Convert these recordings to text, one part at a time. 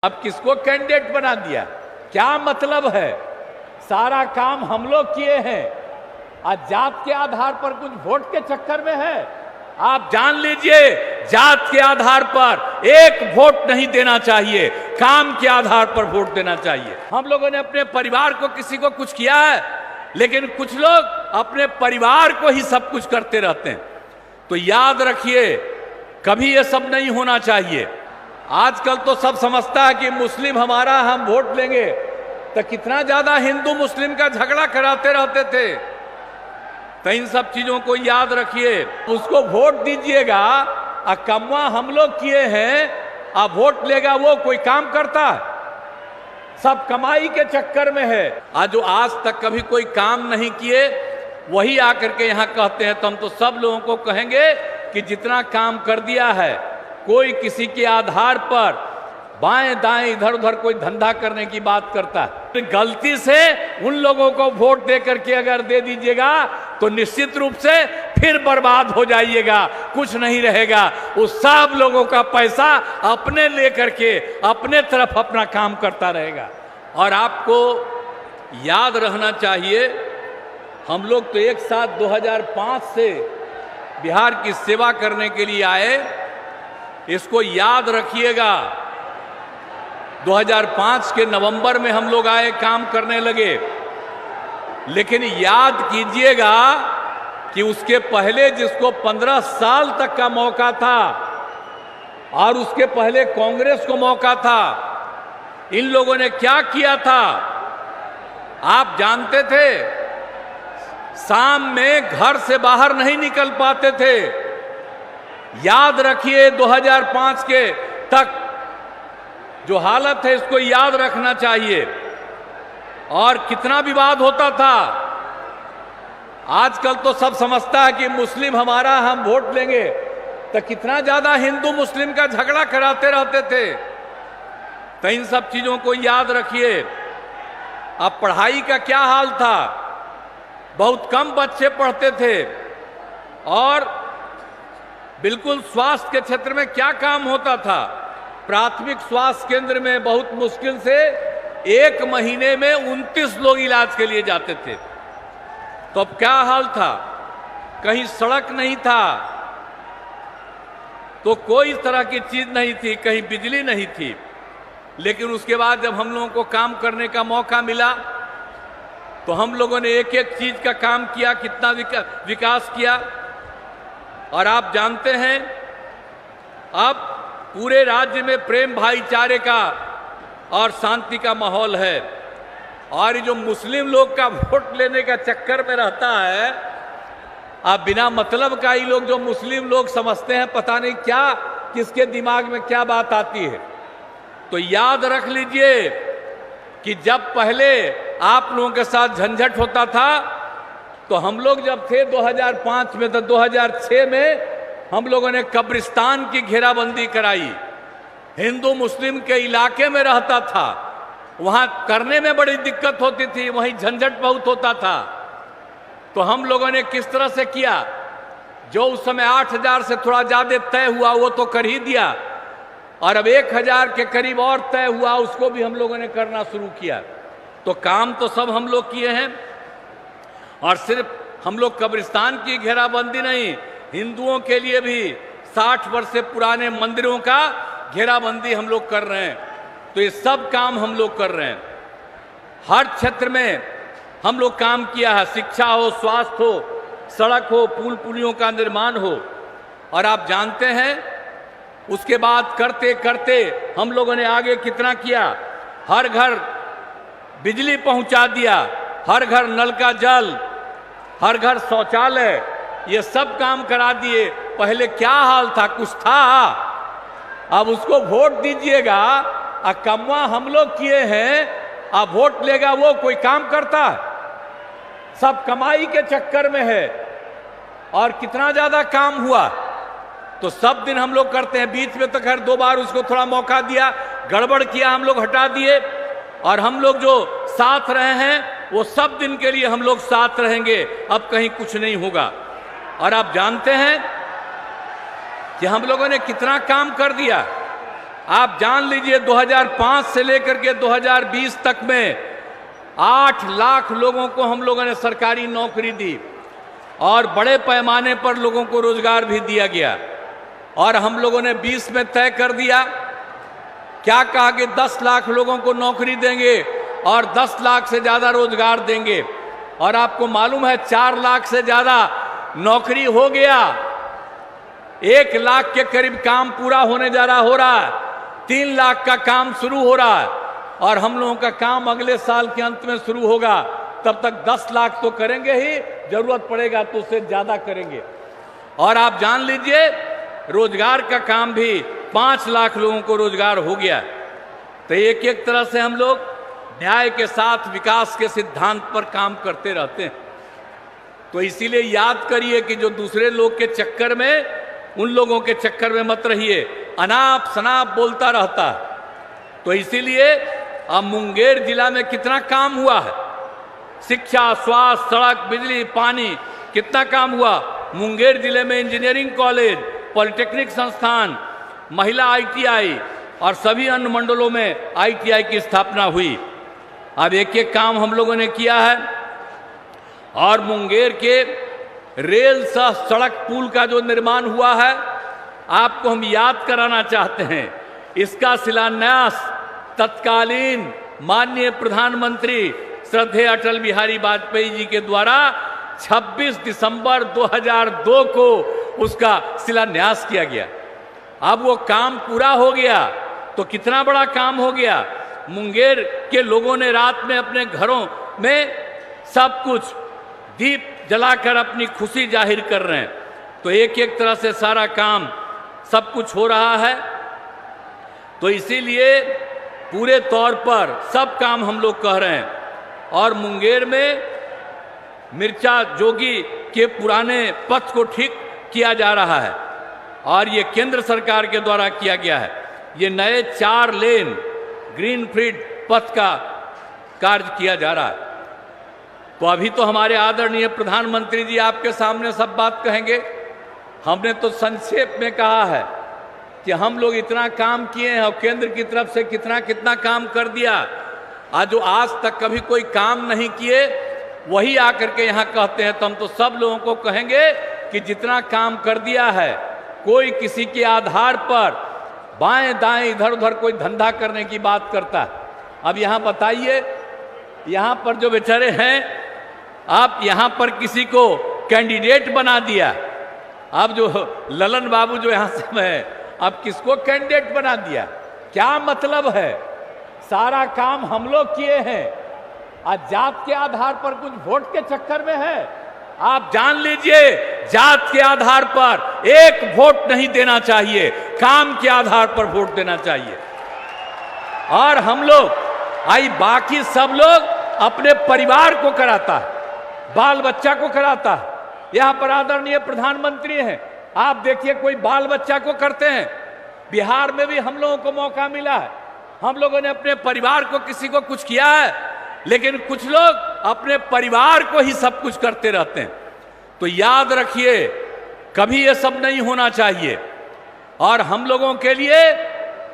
अब किसको कैंडिडेट बना दिया, क्या मतलब है? सारा काम हम लोग किए हैं और जात के आधार पर कुछ वोट के चक्कर में है। आप जान लीजिए, जात के आधार पर एक वोट नहीं देना चाहिए, काम के आधार पर वोट देना चाहिए। हम लोगों ने अपने परिवार को किसी को कुछ किया है, लेकिन कुछ लोग अपने परिवार को ही सब कुछ करते रहते हैं। तो याद रखिए, कभी ये सब नहीं होना चाहिए। आजकल तो सब समझता है कि मुस्लिम हमारा, हम वोट लेंगे। तो कितना ज्यादा हिंदू मुस्लिम का झगड़ा कराते रहते थे। तो इन सब चीजों को याद रखिए, उसको वोट दीजिएगा। कमवा हम लोग किए हैं, अब वोट लेगा वो कोई काम करता है? सब कमाई के चक्कर में है। आज जो आज तक कभी कोई काम नहीं किए, वही आकर के यहाँ कहते हैं। तो हम तो सब लोगों को कहेंगे कि जितना काम कर दिया है, कोई किसी के आधार पर बाएं दाएं इधर उधर कोई धंधा करने की बात करता है। गलती से उन लोगों को वोट दे करके अगर दे दीजिएगा तो निश्चित रूप से फिर बर्बाद हो जाइएगा, कुछ नहीं रहेगा। उस सब लोगों का पैसा अपने लेकर के अपने तरफ अपना काम करता रहेगा। और आपको याद रहना चाहिए, हम लोग तो एक साथ 2005 से बिहार की सेवा करने के लिए आए। इसको याद रखिएगा, 2005 के नवंबर में हम लोग आए, काम करने लगे। लेकिन याद कीजिएगा कि उसके पहले जिसको 15 साल तक का मौका था और उसके पहले कांग्रेस को मौका था, इन लोगों ने क्या किया था आप जानते थे? शाम में घर से बाहर नहीं निकल पाते थे। याद रखिए, 2005 के तक जो हालत है, इसको याद रखना चाहिए। और कितना विवाद होता था। आजकल तो सब समझता है कि मुस्लिम हमारा, हम वोट लेंगे। तो कितना ज्यादा हिंदू मुस्लिम का झगड़ा कराते रहते थे। तो इन सब चीजों को याद रखिए। अब पढ़ाई का क्या हाल था, बहुत कम बच्चे पढ़ते थे। और बिल्कुल स्वास्थ्य के क्षेत्र में क्या काम होता था, प्राथमिक स्वास्थ्य केंद्र में बहुत मुश्किल से एक महीने में 29 लोग इलाज के लिए जाते थे। तो अब क्या हाल था, कहीं सड़क नहीं था, तो कोई तरह की चीज नहीं थी, कहीं बिजली नहीं थी। लेकिन उसके बाद जब हम लोगों को काम करने का मौका मिला, तो हम लोगों ने एक एक चीज का काम किया, कितना विकास किया। और आप जानते हैं, अब पूरे राज्य में प्रेम भाईचारे का और शांति का माहौल है। और ये जो मुस्लिम लोग का वोट लेने का चक्कर में रहता है, आप बिना मतलब का ही लोग, जो मुस्लिम लोग समझते हैं, पता नहीं क्या किसके दिमाग में क्या बात आती है। तो याद रख लीजिए कि जब पहले आप लोगों के साथ झंझट होता था, तो हम लोग जब थे 2005 में, तो 2006 में हम लोगों ने कब्रिस्तान की घेराबंदी कराई। हिंदू मुस्लिम के इलाके में रहता था, वहां करने में बड़ी दिक्कत होती थी, वहीं झंझट बहुत होता था। तो हम लोगों ने किस तरह से किया, जो उस समय 8000 से थोड़ा ज्यादा तय हुआ वो तो कर ही दिया, और अब 1000 के करीब और तय हुआ, उसको भी हम लोगों ने करना शुरू किया। तो काम तो सब हम लोग किए हैं। और सिर्फ हम लोग कब्रिस्तान की घेराबंदी नहीं, हिंदुओं के लिए भी 60 वर्ष से पुराने मंदिरों का घेराबंदी हम लोग कर रहे हैं। तो ये सब काम हम लोग कर रहे हैं। हर क्षेत्र में हम लोग काम किया है, शिक्षा हो, स्वास्थ्य हो, सड़क हो, पुल पुलियों का निर्माण हो। और आप जानते हैं, उसके बाद करते करते हम लोगों ने आगे कितना किया, हर घर बिजली पहुंचा दिया, हर घर नल का जल, हर घर शौचालय, ये सब काम करा दिए। पहले क्या हाल था, कुछ था? अब उसको वोट दीजिएगा। कमवा हम लोग किए हैं, अब वोट लेगा वो कोई काम करता है? सब कमाई के चक्कर में है। और कितना ज्यादा काम हुआ, तो सब दिन हम लोग करते हैं। बीच में तो खैर 2 बार उसको थोड़ा मौका दिया, गड़बड़ किया, हम लोग हटा दिए। और हम लोग जो साथ रहे हैं, वो सब दिन के लिए हम लोग साथ रहेंगे। अब कहीं कुछ नहीं होगा। और आप जानते हैं कि हम लोगों ने कितना काम कर दिया। आप जान लीजिए 2005 से लेकर के 2020 तक में 8 लाख लोगों को हम लोगों ने सरकारी नौकरी दी और बड़े पैमाने पर लोगों को रोजगार भी दिया गया। और हम लोगों ने 20 में तय कर दिया, क्या कहा कि 10 लाख लोगों को नौकरी देंगे और 10 लाख से ज्यादा रोजगार देंगे। और आपको मालूम है 4 लाख से ज्यादा नौकरी हो गया, 1 लाख के करीब काम पूरा होने जा रहा हो रहा है, 3 लाख का काम शुरू हो रहा है और हम लोगों का काम अगले साल के अंत में शुरू होगा। तब तक 10 लाख तो करेंगे ही, जरूरत पड़ेगा तो उससे ज्यादा करेंगे। और आप जान लीजिए रोजगार का काम भी 5 लाख लोगों को रोजगार हो गया। तो एक एक तरह से हम लोग न्याय के साथ विकास के सिद्धांत पर काम करते रहते हैं। तो इसीलिए याद करिए कि जो दूसरे लोग के चक्कर में, उन लोगों के चक्कर में मत रहिए, अनाप शनाप बोलता रहता है। तो इसीलिए अब मुंगेर जिला में कितना काम हुआ है, शिक्षा, स्वास्थ्य, सड़क, बिजली, पानी, कितना काम हुआ। मुंगेर जिले में इंजीनियरिंग कॉलेज, पॉलिटेक्निक संस्थान, महिला ITI और सभी अन्य मंडलों में ITI की स्थापना हुई। अब एक एक काम हम लोगों ने किया है। और मुंगेर के रेल सह सड़क पुल का जो निर्माण हुआ है, आपको हम याद कराना चाहते हैं। इसका शिलान्यास तत्कालीन माननीय प्रधानमंत्री श्रद्धेय अटल बिहारी वाजपेयी जी के द्वारा 26 दिसंबर 2002 को उसका शिलान्यास किया गया। अब वो काम पूरा हो गया तो कितना बड़ा काम हो गया। मुंगेर के लोगों ने रात में अपने घरों में सब कुछ दीप जलाकर अपनी खुशी जाहिर कर रहे हैं। तो एक एक तरह से सारा काम सब कुछ हो रहा है। तो इसीलिए पूरे तौर पर सब काम हम लोग कह रहे हैं। और मुंगेर में मिर्चा जोगी के पुराने पथ को ठीक किया जा रहा है और ये केंद्र सरकार के द्वारा किया गया है। ये नए 4 लेन ग्रीनफील्ड पथ का कार्य किया जा रहा है। तो अभी तो हमारे आदरणीय प्रधानमंत्री जी आपके सामने सब बात कहेंगे। हमने तो संक्षेप में कहा है कि हम लोग इतना काम किए हैं और केंद्र की तरफ से कितना कितना काम कर दिया। आज जो आज तक कभी कोई काम नहीं किए वही आकर के यहाँ कहते हैं। तो हम तो सब लोगों को कहेंगे कि जितना काम कर दिया है, कोई किसी के आधार पर बाएं दाएं इधर उधर कोई धंधा करने की बात करता है। अब यहाँ बताइए, यहाँ पर जो बेचारे हैं, आप यहाँ पर किसी को कैंडिडेट बना दिया। अब जो ललन बाबू जो यहाँ से है, अब किसको कैंडिडेट बना दिया, क्या मतलब है। सारा काम हम लोग किए हैं। आज जात के आधार पर कुछ वोट के चक्कर में है। आप जान लीजिए जात के आधार पर एक वोट नहीं देना चाहिए, काम के आधार पर वोट देना चाहिए। और हम लोग बाकी सब लोग अपने परिवार को कराता है, बाल बच्चा को कराता है। यहां पर आदरणीय प्रधानमंत्री हैं, आप देखिए कोई बाल बच्चा को करते हैं। बिहार में भी हम लोगों को मौका मिला है, हम लोगों ने अपने परिवार को किसी को कुछ किया है, लेकिन कुछ लोग अपने परिवार को ही सब कुछ करते रहते हैं। तो याद रखिए कभी ये सब नहीं होना चाहिए। और हम लोगों के लिए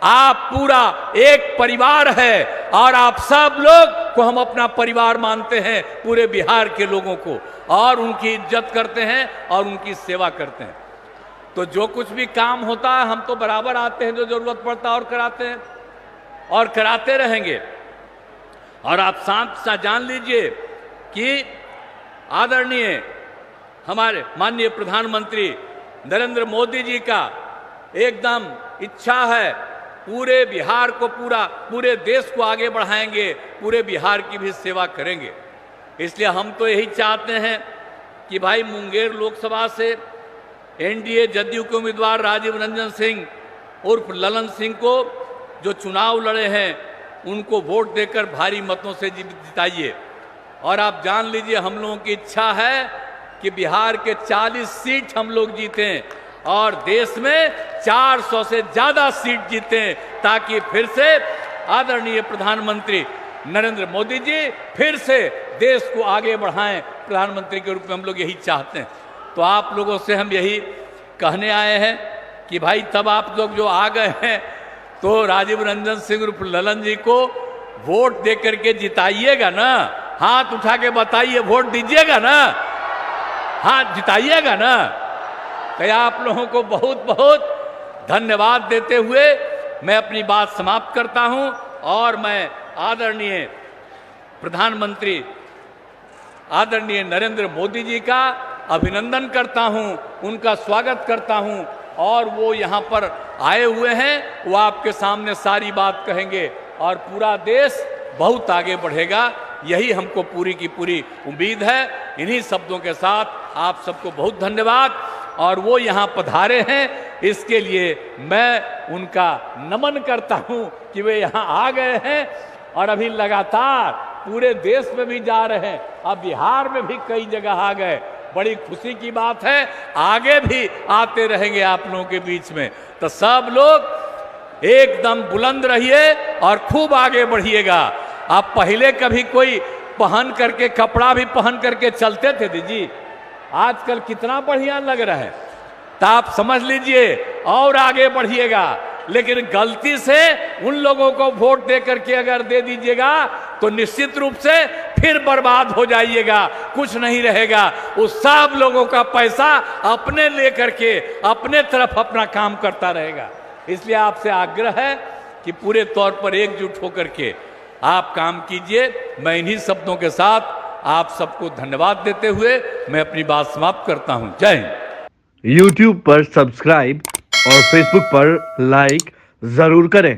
आप पूरा एक परिवार है और आप सब लोग को हम अपना परिवार मानते हैं, पूरे बिहार के लोगों को, और उनकी इज्जत करते हैं और उनकी सेवा करते हैं। तो जो कुछ भी काम होता है हम तो बराबर आते हैं, जो जरूरत पड़ता है और कराते हैं और कराते रहेंगे। और आप साथ जान लीजिए कि आदरणीय हमारे माननीय प्रधानमंत्री नरेंद्र मोदी जी का एकदम इच्छा है, पूरे बिहार को पूरे देश को आगे बढ़ाएंगे, पूरे बिहार की भी सेवा करेंगे। इसलिए हम तो यही चाहते हैं कि भाई मुंगेर लोकसभा से NDA जदयू के उम्मीदवार राजीव रंजन सिंह उर्फ ललन सिंह को जो चुनाव लड़े हैं उनको वोट देकर भारी मतों से जिताइए। और आप जान लीजिए हम लोगों की इच्छा है कि बिहार के 40 सीट हम लोग जीतें और देश में 400 से ज्यादा सीट जीतें, ताकि फिर से आदरणीय प्रधानमंत्री नरेंद्र मोदी जी फिर से देश को आगे बढ़ाएं। प्रधानमंत्री के रूप में हम लोग यही चाहते हैं। तो आप लोगों से हम यही कहने आए हैं कि भाई तब आप लोग जो आ गए हैं तो राजीव रंजन सिंह उर्फ ललन जी को वोट दे करके जिताइएगा ना। हाथ उठा के बताइए, वोट दीजिएगा ना, हाथ जिताइएगा ना। तो आप लोगों को बहुत बहुत धन्यवाद देते हुए मैं अपनी बात समाप्त करता हूं और मैं आदरणीय प्रधानमंत्री आदरणीय नरेंद्र मोदी जी का अभिनंदन करता हूं, उनका स्वागत करता हूं और वो यहाँ पर आए हुए हैं, वो आपके सामने सारी बात कहेंगे और पूरा देश बहुत आगे बढ़ेगा, यही हमको पूरी की पूरी उम्मीद है। इन्हीं शब्दों के साथ आप सबको बहुत धन्यवाद। और वो यहाँ पधारे हैं, इसके लिए मैं उनका नमन करता हूँ कि वे यहाँ आ गए हैं और अभी लगातार पूरे देश में भी जा रहे हैं, अब बिहार में भी कई जगह आ गए। बड़ी खुशी की बात है, आगे भी आते रहेंगे आप लोगों के बीच में। तो सब लोग एकदम बुलंद रहिए और खूब आगे बढ़िएगा। आप पहले कभी कोई पहन करके कपड़ा भी पहन करके चलते थे दीदी, आजकल कितना बढ़िया लग रहा है। तो आप समझ लीजिए और आगे बढ़िएगा, लेकिन गलती से उन लोगों को वोट दे करके अगर दे दीजिएगा तो निश्चित रूप से फिर बर्बाद हो जाइएगा, कुछ नहीं रहेगा। उस सब लोगों का पैसा अपने लेकर के अपने तरफ अपना काम करता रहेगा। इसलिए आपसे आग्रह है कि पूरे तौर पर एकजुट होकर के आप काम कीजिए। मैं इन्हीं शब्दों के साथ आप सबको धन्यवाद देते हुए मैं अपनी बात समाप्त करता हूं। जय हिंद। YouTube पर सब्सक्राइब और Facebook पर लाइक जरूर करें।